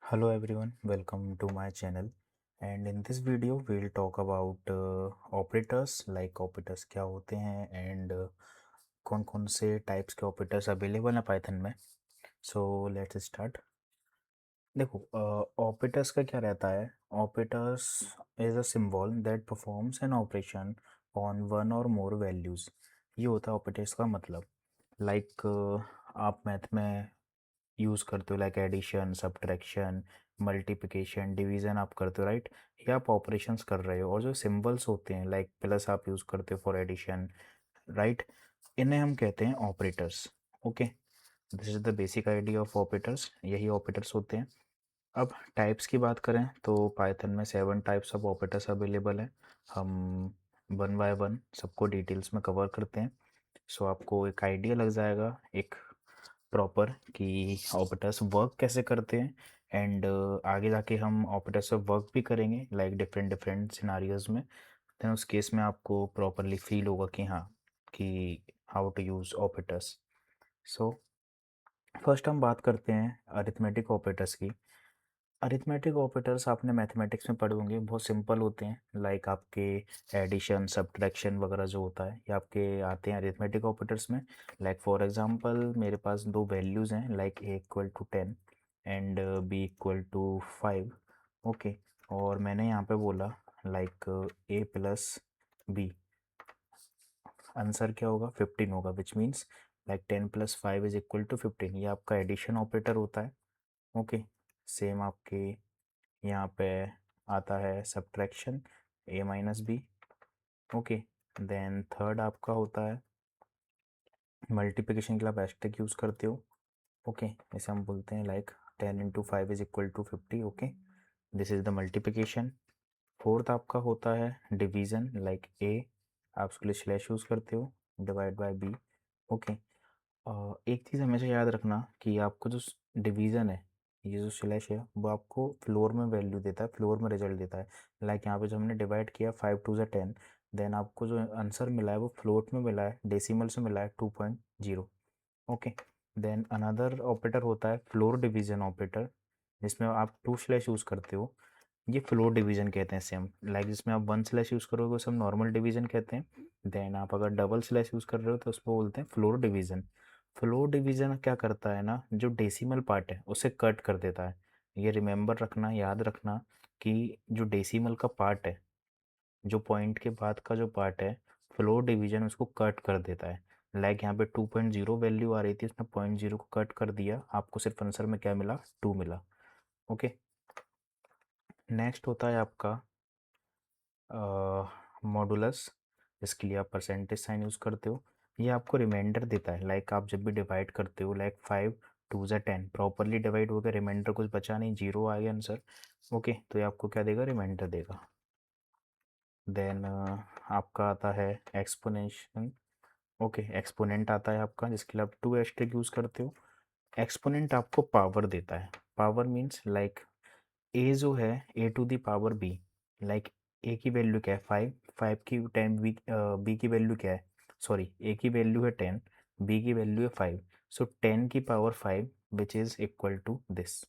Hello everyone, welcome to my channel. And in this video we'll talk about operators, like operators क्या होते हैं and कौन कौन से types के operators available हैं Python में. So let's start. देखो, operators का क्या रहता है. Operators is a symbol that performs an operation on one or more values. ये होता है operators का मतलब. Like आप मैथ में यूज़ करते हो, like addition, subtraction, multiplication, division आप करते हो, राइट. ये आप ऑपरेशंस कर रहे हो, और जो सिंबल्स होते हैं लाइक प्लस आप यूज़ करते हो फॉर एडिशन, राइट. इन्हें हम कहते हैं operators. Okay, this is the basic idea of operators. यही ऑपरेटर्स होते हैं. अब टाइप्स की बात करें तो पाइथन में 7 टाइप्स ऑफ ऑपरेटर्स अवेलेबल हैं. हम वन बाय वन सबको डिटेल्स में कवर करते हैं. सो आपको एक आइडिया लग जाएगा एक प्रॉपर कि ऑपरेटर्स वर्क कैसे करते हैं. एंड आगे जाके हम ऑपरेटर्स से वर्क भी करेंगे लाइक डिफरेंट डिफरेंट सिनारियोज में. देन उस केस में आपको प्रॉपरली फील होगा कि हाँ, कि how to use operators. So first हम बात करते हैं अरिथमेटिक ऑपरेटर्स की. अरिथमेटिक ऑपरेटर्स आपने मैथमेटिक्स में पढ़े होंगे, बहुत सिंपल होते हैं. लाइक आपके एडिशन, सब्ट्रैक्शन वगैरह जो होता है ये आपके आते हैं अरिथमेटिक ऑपरेटर्स में. लाइक फॉर एग्जांपल मेरे पास दो वैल्यूज़ हैं, like a equal to 10 and b equal to 5. Okay, और मैंने यहाँ पे बोला like a plus b, answer क्या होगा, 15 होगा. Which means like 10 plus 5 is equal to 15. ये आपका एडिशन ऑपरेटर होता है. ओके, सेम आपके यहाँ पे आता है subtraction, A minus B. Okay, then third आपका होता है मल्टीप्लिकेशन के लिए आप एस्टेरिक यूज़ करते हो. ओके, इसे हम बोलते हैं like 10 into 5 is equal to 50. Okay, this is the multiplication. Fourth आपका होता है डिवीज़न, लाइक ए आप उसके लिए स्लैश यूज़ करते हो, डिवाइड बाय बी. ओके, एक चीज़ हमेशा याद रखना कि आपको जो डिवीज़न है, ये जो स्लैश है वो आपको फ्लोर में वैल्यू देता है, फ्लोर में रिजल्ट देता है. लाइक यहाँ पे जो हमने डिवाइड किया 5 टू ज़ा 10, देन आपको जो आंसर मिला है वो फ्लोट में मिला है, डेसिमल से मिला है 2.0. ओके, देन अनदर ऑपरेटर होता है फ्लोर डिवीज़न ऑपरेटर, जिसमें आप टू स्लैश यूज़ करते हो. ये फ्लोर डिवीज़न कहते हैं सेम. लाइक जिसमें आप वन स्लैश यूज़ करोगे उसे हम नॉर्मल डिवीज़न कहते हैं. देन आप अगर डबल स्लैश यूज़ कर रहे हो तो उसको बोलते हैं फ्लोर डिवीज़न. फ्लोर डिवीज़न क्या करता है ना, जो डेसिमल पार्ट है उसे कट कर देता है. ये रिमेंबर रखना, याद रखना कि जो डेसिमल का पार्ट है, जो पॉइंट के बाद का जो पार्ट है, फ्लोर डिवीज़न उसको कट कर देता है. लाइक यहाँ पे 2.0 वैल्यू आ रही थी, उसने 0.0 को कट कर दिया, आपको सिर्फ आंसर में क्या मिला, 2 मिला. ओके, नेक्स्ट होता है आपका मॉडुलस, जिसके लिए आप परसेंटेज साइन यूज़ करते हो. ये आपको रिमाइंडर देता है. लाइक आप जब भी डिवाइड करते हो, लाइक 5 टू ज़ा 10 प्रॉपरली डिवाइड हो गया, रिमाइंडर कुछ बचा नहीं, जीरो आ गया आंसर. ओके, तो ये आपको क्या देगा, रिमाइंडर देगा. देन आपका आता है एक्सपोनेंशियल. ओके, एक्सपोनेंट आता है आपका, जिसके लिए आप टू एस्टेरिक यूज़ करते हो. एक्सपोनेंट आपको पावर देता है. पावर मीन्स लाइक ए जो है, A to the power B. Like A की वैल्यू क्या है, 5. 5 की 10, बी की वैल्यू क्या है, सॉरी, ए की वैल्यू है 10, बी की वैल्यू है 5. सो 10 की power 5 which is equal to this.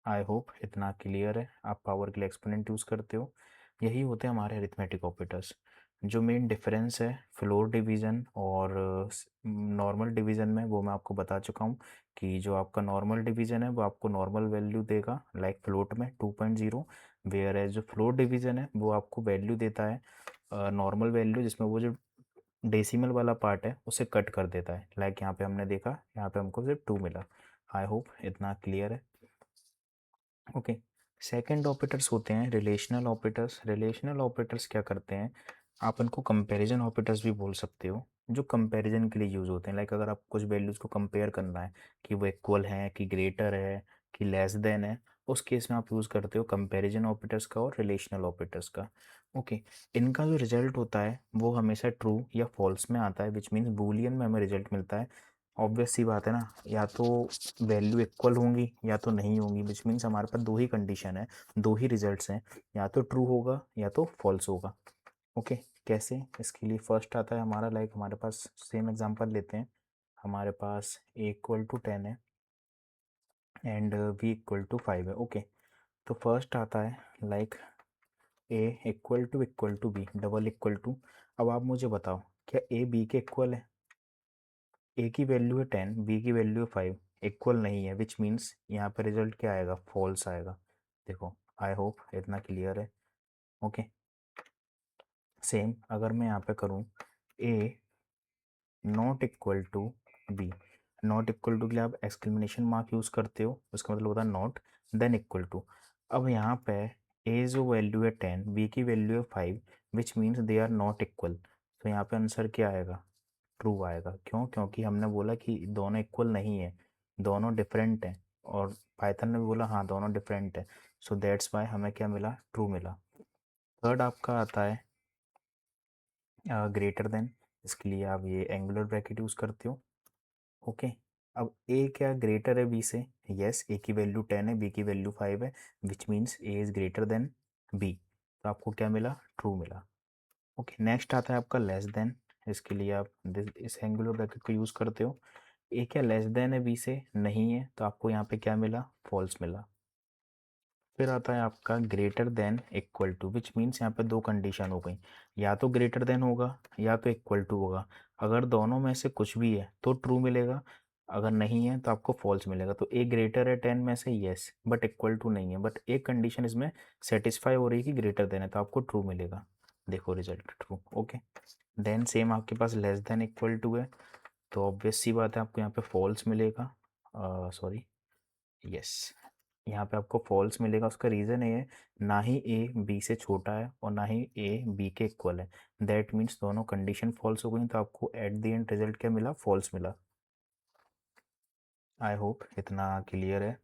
I hope इतना क्लियर है. आप पावर के लिए एक्सपोनेंट यूज़ करते हो. यही होते हैं हमारे अरिथमेटिक ऑपरेटर्स. जो मेन डिफरेंस है फ्लोर डिवीज़न और नॉर्मल डिवीज़न में, वो मैं आपको बता चुका हूँ कि जो आपका नॉर्मल डिवीज़न है वो आपको नॉर्मल वैल्यू देगा, लाइक फ्लोट में 2.0. वेयर एज जो फ्लोर डिवीज़न है वो आपको वैल्यू देता है नॉर्मल वैल्यू, जिसमें वो जो डेसिमल वाला पार्ट है उसे कट कर देता है. लाइक यहाँ पे हमने देखा, यहाँ पे हमको सिर्फ 2 मिला. आई होप इतना क्लियर है. ओके, सेकंड ऑपरेटर्स होते हैं रिलेशनल ऑपरेटर्स. रिलेशनल ऑपरेटर्स क्या करते हैं, आप इनको कंपैरिजन ऑपरेटर्स भी बोल सकते हो, जो कंपैरिजन के लिए यूज़ होते हैं. लाइक अगर आप कुछ वैल्यूज़ को कंपेयर करना है कि वो इक्वल है कि ग्रेटर है कि लेस देन है, उस केस में आप यूज़ करते हो कंपैरिजन ऑपरेटर्स का और रिलेशनल ऑपरेटर्स का. ओके, इनका जो रिजल्ट होता है वो हमेशा ट्रू या फॉल्स में आता है, विच मीन्स बूलियन में हमें रिजल्ट मिलता है. ऑब्वियस सी बात है ना, या तो वैल्यू इक्वल होंगी या तो नहीं होंगी, विच मीन्स हमारे पास दो ही कंडीशन है, दो ही रिजल्ट्स हैं, या तो ट्रू होगा या तो फॉल्स होगा. ओके, कैसे, इसके लिए फर्स्ट आता है हमारा, लाइक हमारे पास सेम एग्जांपल लेते हैं. हमारे पास ए इक्वल टू 10 है, एंड v इक्वल टू 5 है। ओके, तो फर्स्ट आता है like a equal to b double equal to. अब आप मुझे बताओ, क्या a b के इक्वल है? a की वैल्यू है 10, b की वैल्यू है 5, इक्वल नहीं है, विच मीन्स यहाँ पे रिजल्ट क्या आएगा? फॉल्स आएगा। देखो, आई होप इतना क्लियर है। ओके, सेम अगर मैं यहाँ पे करूँ a not equal to b, not equal to के लिए आप एक्सक्लेमेशन मार्क यूज़ करते हो, उसका मतलब होता है नॉट देन इक्वल टू। अब यहाँ पे ए जो वैल्यू है 10, बी की वैल्यू है 5, which means they are not equal. तो यहाँ पे आंसर क्या आएगा? ट्रू आएगा। क्यों? क्योंकि हमने बोला कि दोनों इक्वल नहीं है, दोनों डिफरेंट हैं, और पाइथन ने भी बोला हाँ दोनों डिफरेंट है। सो दैट्स वाई हमें क्या मिला? ट्रू मिला। थर्ड आपका आता है ग्रेटर देन, इसके लिए आप ये एंगुलर ब्रैकेट यूज़ करते हो। ओके, अब ए क्या ग्रेटर है बी से? यस, ए की वैल्यू 10 है, बी की वैल्यू 5 है, which means a is greater than b. तो आपको क्या मिला? ट्रू मिला। ओके, नेक्स्ट आता है आपका लेस देन। इसके लिए आप इस एंगुलर ब्रैकेट को यूज़ करते हो। ए क्या लेस देन है बी से? नहीं है, तो आपको यहाँ पे क्या मिला? फॉल्स मिला। फिर आता है आपका greater than equal to, which means यहाँ पे दो कंडीशन हो गई, या तो ग्रेटर देन होगा या तो इक्वल टू होगा। अगर दोनों में से कुछ भी है तो ट्रू मिलेगा, अगर नहीं है तो आपको फॉल्स मिलेगा। तो ए ग्रेटर है 10 में से, यस, बट इक्वल टू नहीं है, बट एक कंडीशन इसमें सेटिस्फाई हो रही है कि ग्रेटर देन है, तो आपको ट्रू मिलेगा। देखो result true. Okay, then same आपके पास लेस देन इक्वल टू है, तो ऑब्वियस सी बात है आपको यहाँ पे फॉल्स मिलेगा। सॉरी, यस, यहाँ पे आपको फॉल्स मिलेगा। उसका रीज़न ये है, ना ही ए बी से छोटा है और ना ही ए बी के इक्वल है। दैट मीन्स दोनों कंडीशन फॉल्स हो गई, तो आपको एट द एंड रिजल्ट क्या मिला? फॉल्स मिला। आई होप इतना क्लियर है।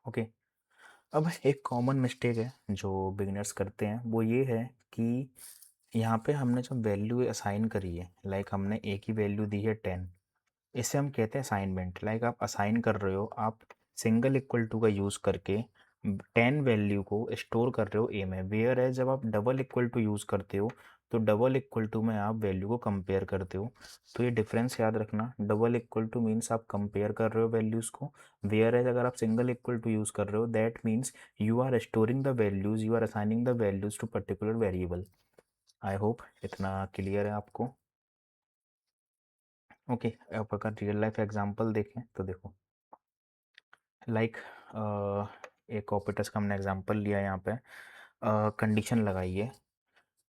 ओके, अब एक कॉमन मिस्टेक है जो बिगिनर्स करते हैं, वो ये है कि यहाँ पे हमने जो वैल्यू असाइन करी है, लाइक हमने ए की वैल्यू दी है 10, इसे हम कहते हैं असाइनमेंट। लाइक आप असाइन कर रहे हो, आप सिंगल इक्वल टू का यूज़ करके 10 वैल्यू को स्टोर कर रहे हो ए में, वेयर है जब आप डबल इक्वल टू यूज़ करते हो तो डबल इक्वल टू में आप वैल्यू को कंपेयर करते हो। तो ये डिफरेंस याद रखना, डबल इक्वल टू मीन्स आप कंपेयर कर रहे हो वैल्यूज़ को, वेयर है अगर आप सिंगल इक्वल टू यूज़ कर रहे हो that means you are storing the values, you are assigning the values to particular variable. I hope इतना क्लियर है आपको। ओके, अब अगर रियल लाइफ एग्जांपल देखें तो देखो, लाइक एक ऑपरेटर्स का हमने एग्जांपल लिया यहाँ पे, कंडीशन लगाई है।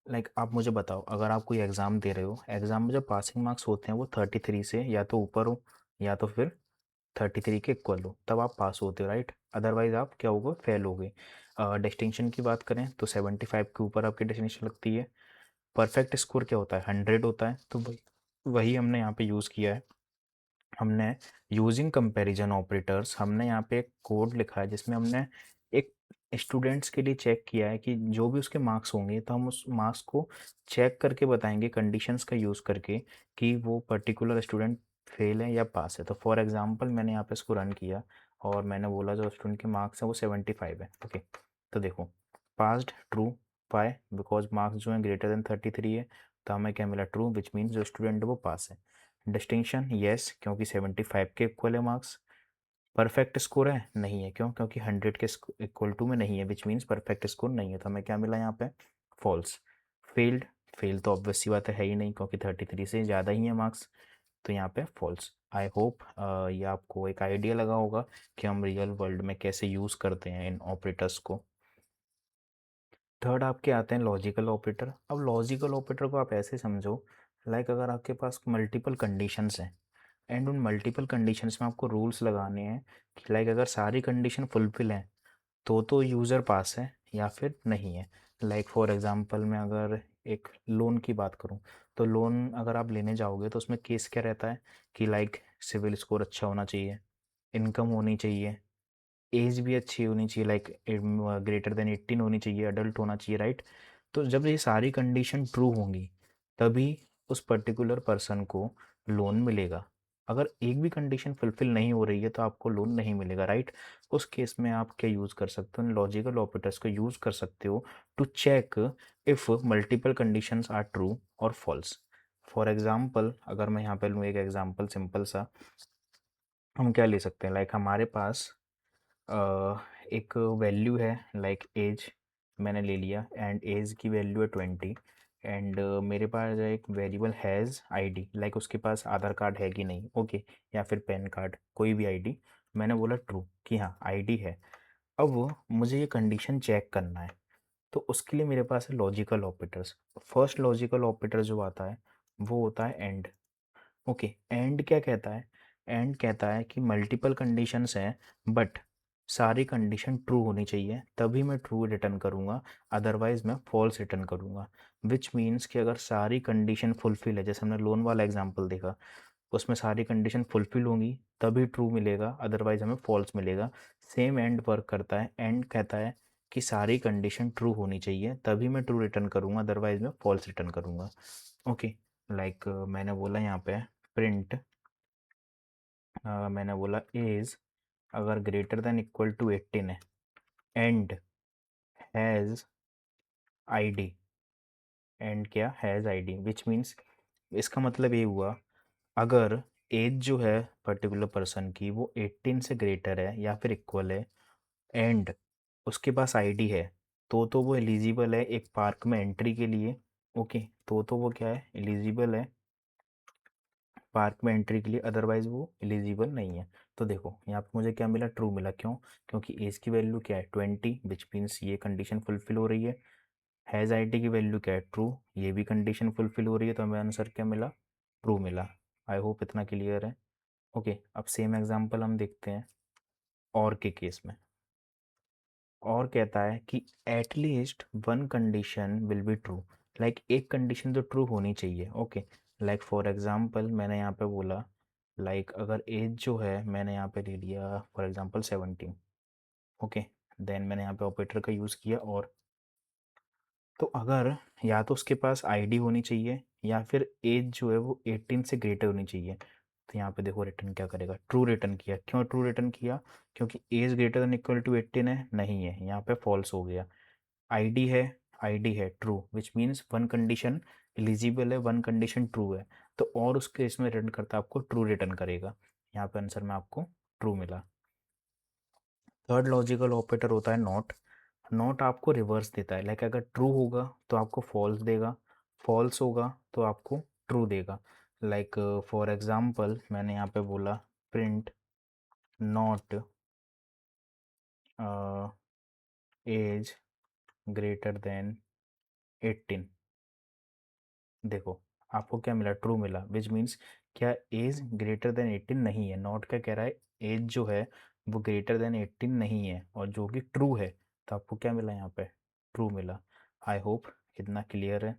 लाइक आप मुझे बताओ, अगर आप कोई एग्ज़ाम दे रहे हो, एग्ज़ाम में जो पासिंग मार्क्स होते हैं वो 33 से या तो ऊपर हो या तो फिर 33 के इक्वल हो, तब आप पास होते हो, राइट? अदरवाइज आप क्या होगे? फेल हो गए। डिस्टिंक्शन की बात करें तो 75 के ऊपर आपकी डिस्टिंक्शन लगती है। परफेक्ट स्कोर क्या होता है? 100 होता है। तो वही वही हमने यहाँ पे यूज़ किया है। हमने यूजिंग कंपैरिजन ऑपरेटर्स, हमने यहाँ पे एक कोड लिखा है जिसमें हमने एक स्टूडेंट्स के लिए चेक किया है कि जो भी उसके मार्क्स होंगे तो हम उस मार्क्स को चेक करके बताएंगे कंडीशंस का यूज़ करके कि वो पर्टिकुलर स्टूडेंट फेल है या पास है। तो फॉर एग्जांपल मैंने यहाँ पे इसको रन किया और मैंने बोला जो स्टूडेंट के मार्क्स हैं वो 75 है। ओके, तो देखो, passed true, why? Because marks जो है ग्रेटर देन 33 है, तो हमें क्या मिला? ट्रू, विच मीन्स जो स्टूडेंट है वो पास है। डिस्टिंक्शन यस, क्योंकि 75 के इक्वल है मार्क्स। परफेक्ट स्कोर है? नहीं है, क्यों? क्योंकि 100 के इक्वल टू में नहीं है, विच मीन्स परफेक्ट स्कोर नहीं है, तो हमें क्या मिला यहाँ पे? फॉल्स। फेल्ड, फेल तो ऑब्वियस सी बात है ही नहीं, क्योंकि 33 से ज़्यादा ही है मार्क्स, तो यहाँ पे फॉल्स। आई होप ये आपको एक आइडिया लगा होगा कि हम रियल वर्ल्ड में कैसे यूज़ करते हैं इन ऑपरेटर्स को। थर्ड आपके आते हैं लॉजिकल ऑपरेटर। अब लॉजिकल ऑपरेटर को आप ऐसे समझो, लाइक अगर आपके पास मल्टीपल कंडीशंस हैं एंड उन मल्टीपल कंडीशंस में आपको रूल्स लगाने हैं कि लाइक अगर सारी कंडीशन फुलफिल हैं तो यूज़र पास है या फिर नहीं है। लाइक फॉर एग्जांपल मैं अगर एक लोन की बात करूं, तो लोन अगर आप लेने जाओगे तो उसमें केस क्या रहता है कि लाइक सिविल स्कोर अच्छा होना चाहिए, इनकम होनी चाहिए, एज भी अच्छी होनी चाहिए, लाइक ग्रेटर देन 18 होनी चाहिए, अडल्ट होना चाहिए, राइट? तो जब ये सारी कंडीशन ट्रू होंगी तभी उस पर्टिकुलर पर्सन को लोन मिलेगा। अगर एक भी कंडीशन फुलफिल नहीं हो रही है तो आपको लोन नहीं मिलेगा, राइट? उस केस में आप क्या यूज़ कर सकते हो? लॉजिकल ऑपरेटर्स को यूज़ कर सकते हो to check if multiple conditions are true और फॉल्स। फॉर एग्जाम्पल अगर मैं यहाँ पे लूँ एक एग्जाम्पल सिंपल सा, हम क्या ले सकते हैं, लाइक हमारे पास एक वैल्यू है लाइक एज, मैंने ले लिया एंड एज की वैल्यू है 20 एंड मेरे पास एक वेरिएबल हैज़ आईडी, लाइक उसके पास आधार कार्ड है कि नहीं, ओके, या फिर पैन कार्ड, कोई भी आईडी। मैंने बोला ट्रू कि हाँ आईडी है। अब मुझे ये कंडीशन चेक करना है, तो उसके लिए मेरे पास है logical operators. First logical operator जो आता है वो होता है एंड। ओके, एंड क्या कहता है? एंड कहता है कि मल्टीपल कंडीशंस हैं बट सारी कंडीशन ट्रू होनी चाहिए, तभी मैं ट्रू रिटर्न करूँगा, अदरवाइज मैं फॉल्स रिटर्न करूँगा। विच मीन्स कि अगर सारी कंडीशन फुलफिल है, जैसे हमने लोन वाला एग्जांपल देखा, उसमें सारी कंडीशन फुलफिल होंगी तभी ट्रू मिलेगा, अदरवाइज हमें फॉल्स मिलेगा। सेम एंड वर्क करता है, एंड कहता है कि सारी कंडीशन ट्रू होनी चाहिए तभी मैं ट्रू रिटर्न करूँगा, अदरवाइज मैं फॉल्स रिटर्न करूँगा। ओके, लाइक मैंने बोला यहाँ पे प्रिंट, मैंने बोला इज अगर ग्रेटर देन इक्वल टू 18 है एंड हैज़ आईडी, एंड क्या हैज़ आईडी, विच मीन्स इसका मतलब ये हुआ अगर एज जो है पर्टिकुलर पर्सन की वो 18 से ग्रेटर है या फिर इक्वल है एंड उसके पास आईडी है, तो वो एलिजिबल है एक पार्क में एंट्री के लिए। ओके, तो वो क्या है, एलिजिबल है पार्क में एंट्री के लिए, अदरवाइज वो एलिजिबल नहीं है। तो देखो यहाँ पे मुझे क्या मिला, ट्रू मिला। क्यों? क्योंकि एज की वैल्यू क्या है 20, विच मीन्स ये कंडीशन फुलफिल हो रही है। हैज़ आईडी की वैल्यू क्या है, ट्रू, ये भी कंडीशन फुलफिल हो रही है, तो हमें आंसर क्या मिला, ट्रू मिला। आई होप इतना क्लियर है। ओके, अब सेम एग्जांपल हम देखते हैं और के केस में। और कहता है कि at least one condition will be true, like एक कंडीशन तो ट्रू होनी चाहिए। ओके, लाइक फॉर एग्जांपल मैंने यहाँ पे बोला लाइक अगर एज जो है मैंने यहाँ पे ले लिया फॉर एग्जांपल 17। ओके, देन मैंने यहाँ पे ऑपरेटर का यूज़ किया और, तो अगर या तो उसके पास आईडी होनी चाहिए या फिर एज जो है वो 18 से ग्रेटर होनी चाहिए। तो यहाँ पे देखो रिटर्न क्या करेगा, ट्रू रिटर्न किया। क्यों ट्रू रिटर्न किया? क्योंकि age greater than equal to 18 है, नहीं है, यहाँ पे फॉल्स हो गया। आईडी है, आईडी है true, which means one condition eligible है, वन कंडीशन ट्रू है, तो और उस केस में रिटर्न करता आपको ट्रू रिटर्न करेगा। यहाँ पे आंसर में आपको ट्रू मिला। थर्ड लॉजिकल ऑपरेटर होता है नॉट। नॉट आपको रिवर्स देता है, लाइक अगर ट्रू होगा तो आपको फॉल्स देगा, फॉल्स होगा तो आपको ट्रू देगा। लाइक फॉर एग्जांपल मैंने यहाँ पे बोला print not age greater than 18। देखो आपको क्या मिला, ट्रू मिला, विच मीन्स क्या एज ग्रेटर देन 18 नहीं है। नॉट क्या कह रहा है, एज जो है वो ग्रेटर देन 18 नहीं है, और जो कि ट्रू है, तो आपको क्या मिला यहाँ पे, ट्रू मिला। आई होप इतना क्लियर है।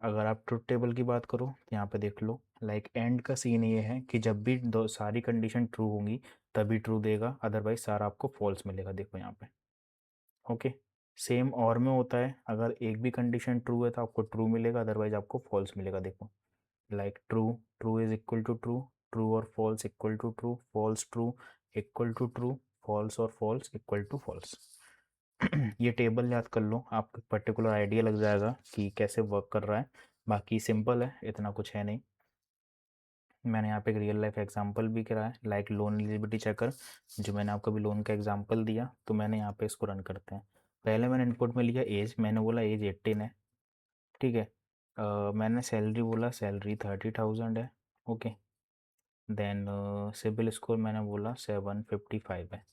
अगर आप ट्रुथ टेबल की बात करो तो यहाँ पे देख लो, लाइक एंड का सीन ये है कि जब भी दो सारी कंडीशन ट्रू होंगी तभी ट्रू देगा, अदरवाइज सारा आपको फॉल्स मिलेगा। देखो यहाँ पे, ओके। सेम और में होता है, अगर एक भी कंडीशन ट्रू है तो आपको ट्रू मिलेगा, अदरवाइज आपको फॉल्स मिलेगा। देखो like true, true is equal to true, true और false equal to true, false true equal to true, false और फॉल्स इक्वल टू फॉल्स। ये टेबल याद कर लो, आपको पर्टिकुलर आइडिया लग जाएगा कि कैसे वर्क कर रहा है। बाकी सिंपल है, इतना कुछ है नहीं। मैंने यहाँ पे एक रियल लाइफ एग्जांपल भी करा है, लाइक लोन एलिजिबिलिटी चेकर, जो मैंने आपको भी लोन का एग्जांपल दिया, तो मैंने यहाँ पे इसको रन करते हैं। पहले मैंने इनपुट में लिया एज, मैंने बोला एज 18 है, ठीक है। मैंने सैलरी बोला सैलरी 30,000 है, ओके। देन सिबिल स्कोर मैंने बोला 755 है।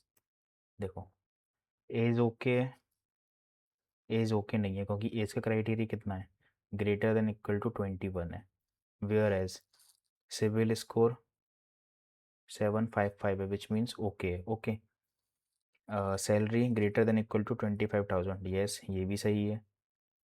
देखो एज ओके है, एज ओके नहीं है क्योंकि एज का क्राइटेरिया कितना है, ग्रेटर देन इक्वल टू 21 है, वेयर एज सिबिल स्कोर 755 है, which means okay, okay. Salary greater than equal to 25,000, yes ये भी सही है।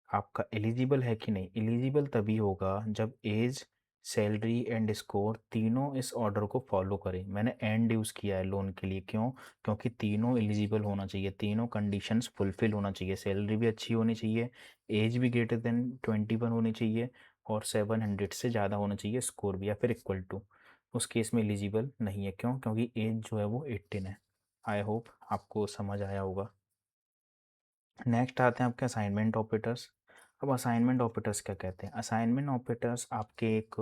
आपका एलिजिबल है कि नहीं, एलिजिबल तभी होगा जब एज, सैलरी एंड स्कोर तीनों इस ऑर्डर को फॉलो करें। मैंने एंड यूज़ किया है लोन के लिए, क्यों? क्योंकि तीनों एलिजिबल होना चाहिए, तीनों कंडीशंस फुलफिल होना चाहिए, सैलरी भी अच्छी होनी चाहिए, एज भी ग्रेटर देन 21 होनी चाहिए, और 700 से ज़्यादा होना चाहिए स्कोर भी, या फिर इक्वल टू। उस केस में एलिजिबल नहीं है, क्यों? क्योंकि एज जो है वो 18 है। आई होप आपको समझ आया होगा। नेक्स्ट आते हैं आपके असाइनमेंट ऑपरेटर्स। अब असाइनमेंट ऑपरेटर्स क्या कहते हैं? असाइनमेंट ऑपरेटर्स आपके एक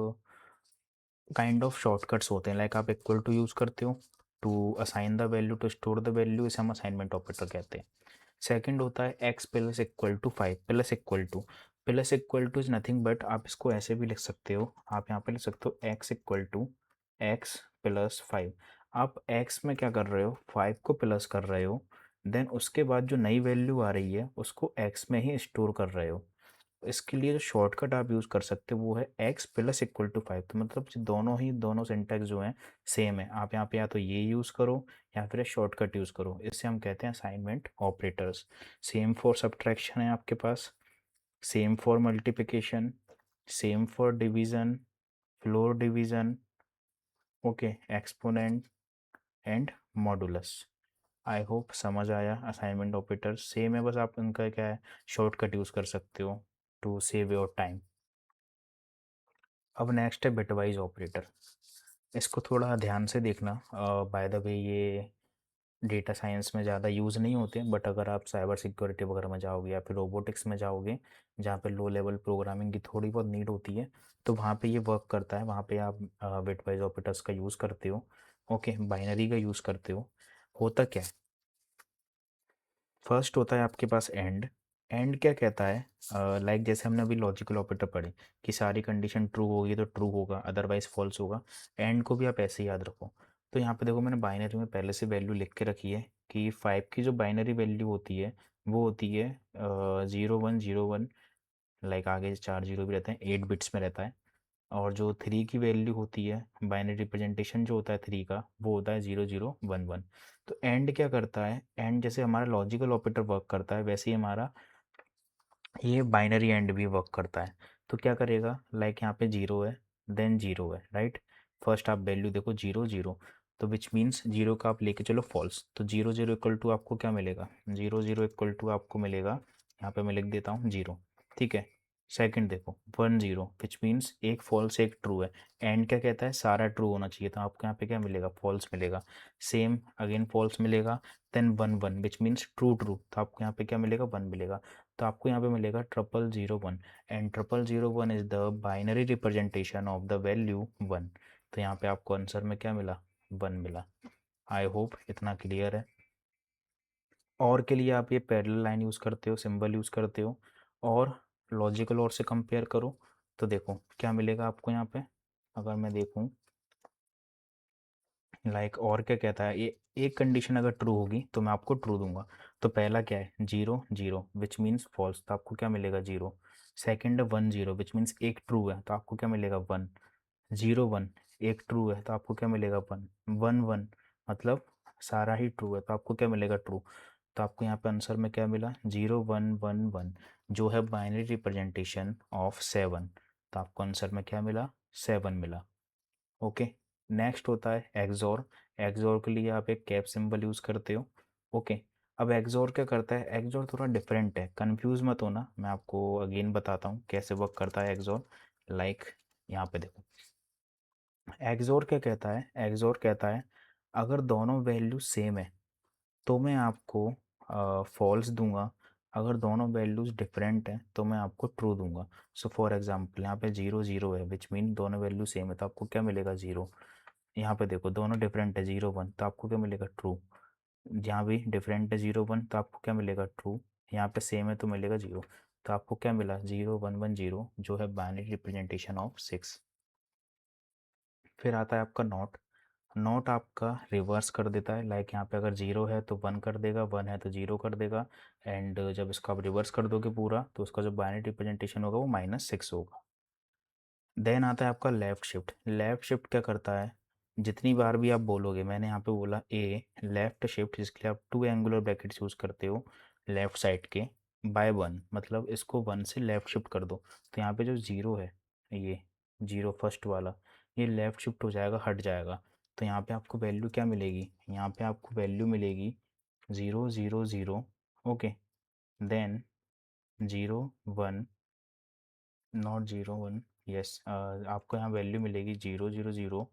काइंड ऑफ शॉर्टकट्स होते हैं, लाइक आप इक्वल टू यूज़ करते हो to assign the value, to store the value, इसे हम असाइनमेंट ऑपरेटर कहते हैं। सेकंड होता है x plus equal to 5 plus equal to. Plus equal to is nothing but आप इसको ऐसे भी लिख सकते हो, आप यहाँ पे लिख सकते हो x equal to x plus 5। आप एक्स में क्या कर रहे हो, 5 को प्लस कर रहे हो, देन उसके बाद जो नई वैल्यू आ रही है उसको एक्स में ही स्टोर कर रहे हो। इसके लिए जो शॉर्टकट आप यूज़ कर सकते हो वो है एक्स प्लस इक्वल टू 5। तो मतलब दोनों सिंटैक्स जो हैं सेम है, आप यहाँ पे या तो ये यूज़ करो या फिर शॉर्टकट यूज़ करो, इससे हम कहते हैं assignment operators. Same for subtraction है आपके पास, same for multiplication, same for division, floor division, okay, exponent and modulus. I hope समझ आया। असाइनमेंट ऑपरेटर सेम है, बस आप उनका क्या है, शॉर्टकट यूज़ कर सकते हो टू सेव योर टाइम। अब नेक्स्ट है बिटवाइज ऑपरेटर। इसको थोड़ा ध्यान से देखना। बाय द वे ये डेटा साइंस में ज़्यादा यूज़ नहीं होते, बट अगर आप साइबर सिक्योरिटी वगैरह में जाओगे या फिर रोबोटिक्स में जाओगे जहाँ पे लो लेवल प्रोग्रामिंग की थोड़ी बहुत नीड होती है, तो वहाँ पे ये वर्क करता है। वहाँ पे आप बिटवाइज ऑपरेटर्स का यूज़ करते हो, ओके, बाइनरी का यूज़ करते हो। होता क्या है, फर्स्ट होता है आपके पास एंड। एंड क्या कहता है, लाइक जैसे हमने अभी लॉजिकल ऑपरेटर पढ़े कि सारी कंडीशन ट्रू होगी तो ट्रू होगा, अदरवाइज फॉल्स होगा। एंड को भी आप ऐसे ही याद रखो। तो यहाँ पे देखो मैंने बाइनरी में पहले से वैल्यू लिख के रखी है कि 5 की जो बाइनरी वैल्यू होती है वो होती है 0101, लाइक आगे 4 जीरो भी रहते हैं, 8 बिट्स में रहता है। और जो 3 की वैल्यू होती है, बाइनरी रिप्रेजेंटेशन जो होता है 3 का, वो होता है 0011। तो एंड क्या करता है, एंड जैसे हमारा लॉजिकल ऑपरेटर वर्क करता है वैसे ही हमारा ये बाइनरी एंड भी वर्क करता है। तो क्या करेगा, लाइक यहाँ पे जीरो है, देन जीरो है, राइट। फर्स्ट आप वैल्यू देखो जीरो जीरो, तो विच मीन्स जीरो का आप लेके चलो फॉल्स, तो जीरो जीरो इक्वल टू आपको क्या मिलेगा, जीरो जीरो इक्वल टू आपको मिलेगा, यहाँ पे मैं लिख देता हूँ जीरो, ठीक है। सेकंड देखो वन जीरो, विच मीन्स एक फॉल्स एक ट्रू है। एंड क्या कहता है, सारा ट्रू होना चाहिए, तो आपको यहाँ पे क्या मिलेगा, फॉल्स मिलेगा। सेम अगेन फॉल्स मिलेगा, then one one which means true true, तो आपको यहाँ पे क्या मिलेगा, वन मिलेगा। तो आपको यहाँ पे मिलेगा 0001, and 0001 is the binary representation of the value one. तो यहाँ पे आपको आंसर में क्या मिला, वन मिला। आई होप इतना क्लियर है। और के लिए आप ये पैरेलल लाइन यूज़ करते हो, सिंबल यूज़ करते हो, और लॉजिकल और से कंपेयर करो। तो देखो क्या मिलेगा आपको यहाँ पे, अगर मैं देखूँ, लाइक और क्या कहता है, ये एक कंडीशन अगर ट्रू होगी तो मैं आपको ट्रू दूंगा। तो पहला क्या है, zero zero which means false, तो आपको क्या मिलेगा, zero. Second one zero which means एक ट्रू है, तो आपको क्या मिलेगा, वन। जीरो वन एक ट्रू है, तो आपको क्या मिलेगा, वन। वन वन मतलब सारा ही ट्रू है, तो आपको क्या मिलेगा, ट्रू। तो आपको यहाँ पे आंसर में क्या मिला, 0111, जो है बाइनरी रिप्रेजेंटेशन ऑफ सेवन। तो आपको आंसर में क्या मिला, सेवन मिला, ओके। नेक्स्ट होता है एक्सॉर। एक्सॉर के लिए आप एक कैप सिंबल यूज़ करते हो, ओके। अब एक्सॉर क्या करता है, एक्सॉर थोड़ा डिफरेंट है, कंफ्यूज मत होना, मैं आपको अगेन बताता हूँ कैसे वर्क करता है एक्सॉर। लाइक यहाँ पे देखो, एक्सॉर क्या कहता है, एक्सॉर कहता है अगर दोनों वैल्यू सेम है तो मैं आपको फॉल्स दूंगा, अगर दोनों वैल्यूज डिफरेंट हैं तो मैं आपको ट्रू दूंगा। सो फॉर एग्जांपल यहाँ पे जीरो जीरो है विच मीन दोनों वैल्यू सेम है, तो आपको क्या मिलेगा, जीरो। यहाँ पे देखो दोनों डिफरेंट है, जीरो वन, तो आपको क्या मिलेगा, ट्रू। यहाँ भी डिफरेंट है, जीरो वन, तो आपको क्या मिलेगा, ट्रू। यहाँ पे सेम है तो मिलेगा जीरो। तो आपको क्या मिला, 0110, जो है बाइनरी रिप्रेजेंटेशन ऑफ सिक्स। फिर आता है आपका नॉट। नॉट आपका रिवर्स कर देता है, लाइक यहाँ पे अगर जीरो है तो वन कर देगा, वन है तो जीरो कर देगा, एंड जब इसको आप रिवर्स कर दोगे पूरा तो उसका जो बाइनरी रिप्रेजेंटेशन होगा वो -6 होगा। देन आता है आपका लेफ्ट शिफ्ट। लेफ्ट शिफ्ट क्या करता है, जितनी बार भी आप बोलोगे, मैंने यहाँ पे बोला ए लेफ्ट शिफ्ट, जिसके लिए आप टू एंगुलर ब्रैकेट्स यूज़ करते हो लेफ्ट साइड के, बाय वन, मतलब इसको वन से लेफ्ट शिफ्ट कर दो। तो यहाँ पे जो जीरो है, ये जीरो फर्स्ट वाला, ये लेफ्ट शिफ्ट हो जाएगा, हट जाएगा। तो यहाँ पे आपको वैल्यू क्या मिलेगी, यहाँ पे आपको वैल्यू मिलेगी 000, ओके, देन 01, नॉट 01, यस, आपको यहाँ वैल्यू मिलेगी 000,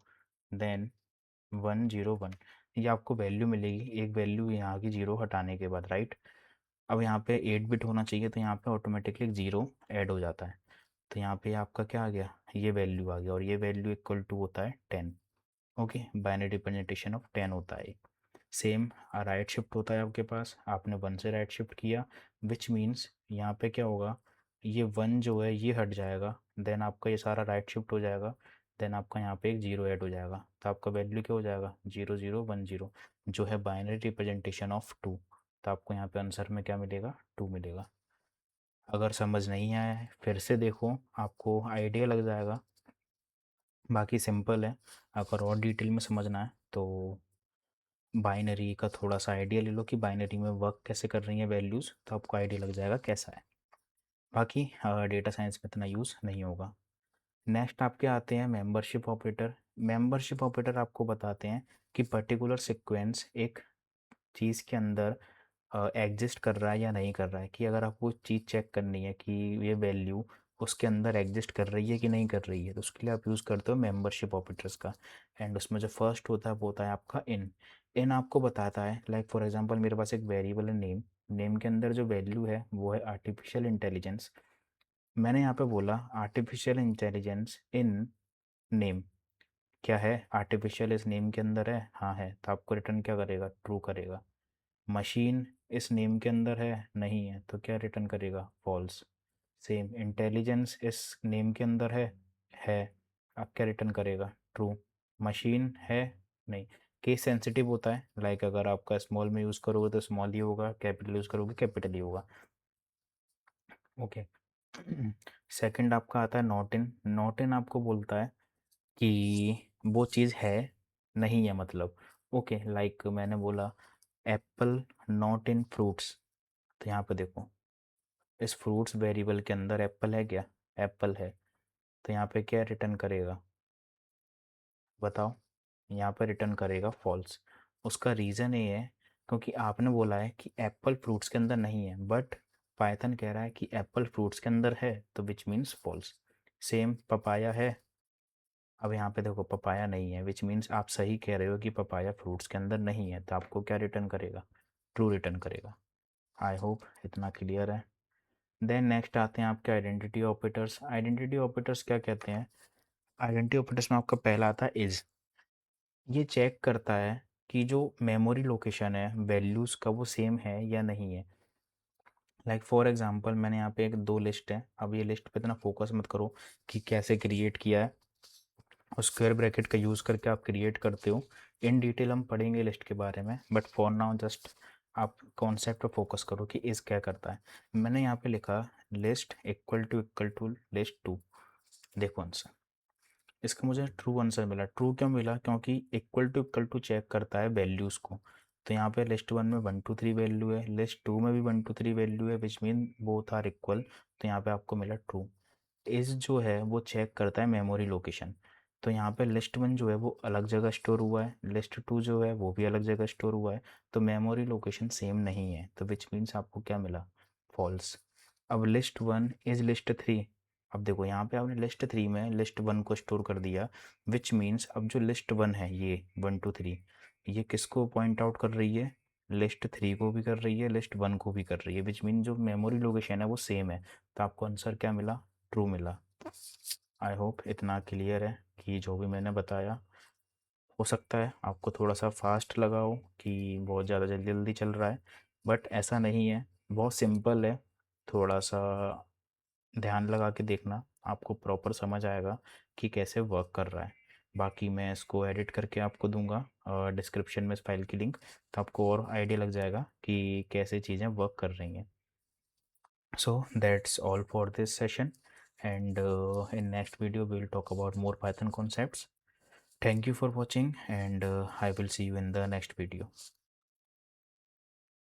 देन 101। ये आपको वैल्यू मिलेगी, एक वैल्यू यहाँ की जीरो हटाने के बाद, राइट। अब यहाँ पे 8 बिट होना चाहिए, तो यहाँ पे ऑटोमेटिकली जीरो ऐड हो जाता है। तो यहाँ पे आपका क्या आ गया, ये वैल्यू आ गया, और ये वैल्यू इक्वल टू होता है 10। ओके, बाइनरी रिप्रेजेंटेशन ऑफ 10 होता है। सेम राइट शिफ्ट होता है आपके पास, आपने 1 से राइट शिफ्ट किया, विच मीन्स यहाँ पे क्या होगा, ये 1 जो है ये हट जाएगा, देन आपका ये सारा राइट शिफ्ट हो जाएगा, देन आपका यहाँ पे एक जीरो ऐड हो जाएगा, तो आपका वैल्यू क्या हो जाएगा, 0010, जो है बाइनरी रिप्रेजेंटेशन ऑफ 2। तो आपको यहाँ पे आंसर में क्या मिलेगा, 2 मिलेगा। अगर समझ नहीं आया है फिर से देखो, आपको आइडिया लग जाएगा। बाकी सिंपल है, अगर और डिटेल में समझना है तो बाइनरी का थोड़ा सा आइडिया ले लो कि बाइनरी में वर्क कैसे कर रही हैं वैल्यूज़, तो आपको आइडिया लग जाएगा कैसा है। बाकी डेटा साइंस में इतना यूज़ नहीं होगा। नेक्स्ट आपके आते हैं मेंबरशिप ऑपरेटर। मेंबरशिप ऑपरेटर आपको बताते हैं कि पर्टिकुलर सीक्वेंस एक चीज़ के अंदर एग्जिस्ट कर रहा है या नहीं कर रहा है, कि अगर आपको चीज़ चेक करनी है कि ये वैल्यू उसके अंदर एग्जिस्ट कर रही है कि नहीं कर रही है, तो उसके लिए आप यूज़ करते हो मेंबरशिप ऑपरेटर्स का। एंड उसमें जो फर्स्ट होता है वो होता है आपका इन। इन आपको बताता है, लाइक फॉर एग्जांपल मेरे पास एक वेरिएबल है नेम, नेम के अंदर जो वैल्यू है वो है आर्टिफिशियल इंटेलिजेंस। मैंने यहाँ पे बोला आर्टिफिशियल इंटेलिजेंस इन नेम, क्या है, आर्टिफिशियल इस नेम के अंदर है, हाँ है, तो आपको रिटर्न क्या करेगा, ट्रू करेगा। मशीन इस नेम के अंदर है, नहीं है, तो क्या रिटर्न करेगा, फॉल्स। सेम इंटेलिजेंस इस नेम के अंदर है, आप क्या रिटर्न करेगा, ट्रू। मशीन है, नहीं। केस सेंसिटिव होता है, लाइक अगर आपका स्मॉल में यूज़ करोगे तो स्मॉल ही होगा, कैपिटल यूज़ करोगे कैपिटल ही होगा। ओके। सेकंड आपका आता है नॉट इन। नॉट इन आपको बोलता है कि वो चीज़ है, नहीं है मतलब। ओके, लाइक मैंने बोला एप्पल नॉट इन फ्रूट्स, तो यहाँ पे देखो इस फ्रूट्स वेरिएबल के अंदर एप्पल है क्या, एप्पल है, तो यहाँ पे क्या रिटर्न करेगा, बताओ, यहाँ पे रिटर्न करेगा फॉल्स। उसका रीज़न ये है क्योंकि आपने बोला है कि एप्पल फ्रूट्स के अंदर नहीं है, बट पाइथन कह रहा है कि एप्पल फ्रूट्स के अंदर है, तो which means false. Same papaya है, अब यहाँ पे देखो पपाया नहीं है, विच मीन्स आप सही कह रहे हो कि पपाया फ्रूट्स के अंदर नहीं है, तो आपको क्या रिटर्न करेगा, ट्रू रिटर्न करेगा। आई होप इतना क्लियर है। देन नेक्स्ट आते हैं आपके आइडेंटिटी ऑपरेटर्स। आइडेंटिटी ऑपरेटर्स क्या कहते हैं, आइडेंटिटी ऑपरेटर्स में आपका पहला आता है इज। ये चेक करता है कि जो मेमोरी लोकेशन है वैल्यूज़ का वो सेम है या नहीं है। लाइक फॉर एग्जांपल मैंने यहाँ पे एक दो लिस्ट है, अब ये लिस्ट पे इतना फोकस मत करो कि कैसे क्रिएट किया है, और स्क्वायर ब्रैकेट का यूज़ करके आप क्रिएट करते हो, इन डिटेल हम पढ़ेंगे लिस्ट के बारे में, बट फॉर नाउ जस्ट आप कॉन्सेप्ट पे फोकस करो कि इस क्या करता है। मैंने यहाँ पे लिखा list equal to list two. देखो आंसर, इसका मुझे ट्रू आंसर मिला। ट्रू क्यों मिला, क्योंकि इक्वल टू चेक करता है वैल्यूज़ को। तो यहाँ पे लिस्ट वन में 1 2 3 वैल्यू है, लिस्ट टू में भी 1 2 3 वैल्यू है, which mean both are equal, तो यहाँ पे आपको मिला ट्रू। इस जो है वो चेक करता है मेमोरी लोकेशन। तो यहाँ पे लिस्ट वन जो है वो अलग जगह स्टोर हुआ है, लिस्ट टू जो है वो भी अलग जगह स्टोर हुआ है, तो मेमोरी लोकेशन सेम नहीं है, तो विच मीन्स आपको क्या मिला, फॉल्स। अब list one is list three. अब देखो यहाँ पे आपने लिस्ट थ्री में लिस्ट वन को स्टोर कर दिया, विच मीन्स अब जो लिस्ट वन है ये 1 2 3, ये किसको पॉइंट आउट कर रही है, लिस्ट थ्री को भी कर रही है, लिस्ट वन को भी कर रही है, विच मीन जो मेमोरी लोकेशन है वो सेम है, तो आपको आंसर क्या मिला, ट्रू मिला। आई होप इतना क्लियर है कि जो भी मैंने बताया, हो सकता है आपको थोड़ा सा फास्ट लगा हो कि बहुत ज़्यादा जल्दी जल्दी चल रहा है, बट ऐसा नहीं है, बहुत सिंपल है। थोड़ा सा ध्यान लगा के देखना, आपको प्रॉपर समझ आएगा कि कैसे वर्क कर रहा है। बाकी मैं इसको एडिट करके आपको दूंगा डिस्क्रिप्शन में इस फाइल की लिंक, तो आपको और आइडिया लग जाएगा कि कैसे चीज़ें वर्क कर रही हैं। So that's all for this session, and in next video we'll talk about more Python concepts. Thank you for watching, and I will see you in the next video.